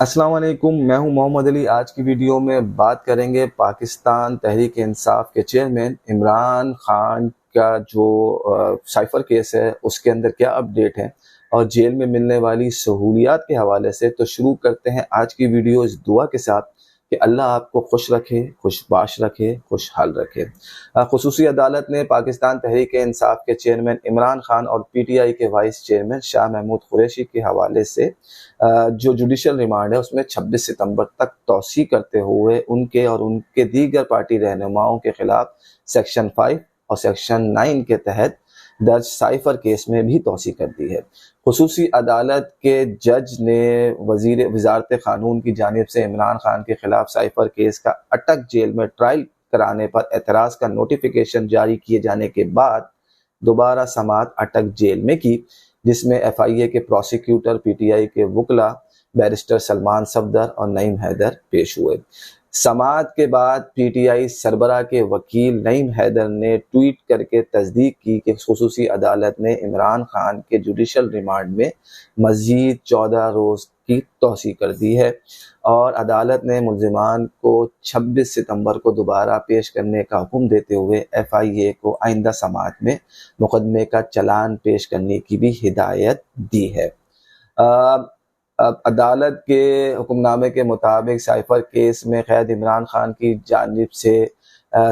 السلام علیکم، میں ہوں محمد علی۔ آج کی ویڈیو میں بات کریں گے پاکستان تحریک انصاف کے چیئرمین عمران خان کا جو سائفر کیس ہے اس کے اندر کیا اپڈیٹ ہے اور جیل میں ملنے والی سہولیات کے حوالے سے۔ تو شروع کرتے ہیں آج کی ویڈیو اس دعا کے ساتھ کہ اللہ آپ کو خوش رکھے، خوش باش رکھے، خوشحال رکھے۔ خصوصی عدالت نے پاکستان تحریک انصاف کے چیئرمین عمران خان اور پی ٹی آئی کے وائس چیئرمین شاہ محمود قریشی کے حوالے سے جو جوڈیشل ریمانڈ ہے اس میں 26 ستمبر تک توسیع کرتے ہوئے ان کے اور ان کے دیگر پارٹی رہنماؤں کے خلاف سیکشن 5 اور سیکشن 9 کے تحت درج سائفر کیس میں بھی توسیع کر دی ہے۔ خصوصی عدالت کے جج نے وزارت قانون کی جانب سے عمران خان کے خلاف سائفر کیس کا اٹک جیل میں ٹرائل کرانے پر اعتراض کا نوٹیفیکیشن جاری کیے جانے کے بعد دوبارہ سماعت اٹک جیل میں کی، جس میں ایف آئی اے کے پروسیکیوٹر، پی ٹی آئی کے وکلاء بیرسٹر سلمان صفدر اور نعیم حیدر پیش ہوئے۔ سماعت کے بعد پی ٹی آئی سربراہ کے وکیل نعیم حیدر نے ٹویٹ کر کے تصدیق کی کہ خصوصی عدالت نے عمران خان کے جوڈیشل ریمانڈ میں مزید 14 روز کی توسیع کر دی ہے اور عدالت نے ملزمان کو 26 ستمبر کو دوبارہ پیش کرنے کا حکم دیتے ہوئے ایف آئی اے کو آئندہ سماعت میں مقدمے کا چلان پیش کرنے کی بھی ہدایت دی ہے۔ عدالت کے حکم نامے کے مطابق سائفر کیس میں قید عمران خان کی جانب سے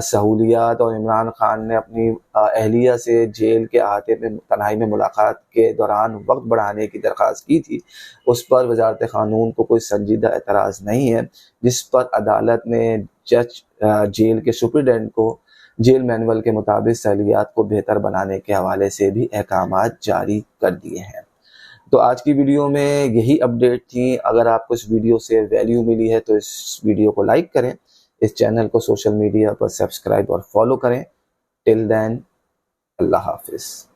سہولیات اور عمران خان نے اپنی اہلیہ سے جیل کے احاطے میں تنہائی میں ملاقات کے دوران وقت بڑھانے کی درخواست کی تھی، اس پر وزارت قانون کو کوئی سنجیدہ اعتراض نہیں ہے، جس پر عدالت نے جج جیل کے سپرنٹینڈنٹ کو جیل مینول کے مطابق سہولیات کو بہتر بنانے کے حوالے سے بھی احکامات جاری کر دیے ہیں۔ تو آج کی ویڈیو میں یہی اپڈیٹ تھی۔ اگر آپ کو اس ویڈیو سے ویلیو ملی ہے تو اس ویڈیو کو لائک کریں، اس چینل کو سوشل میڈیا پر سبسکرائب اور فالو کریں۔ ٹل دین، اللہ حافظ۔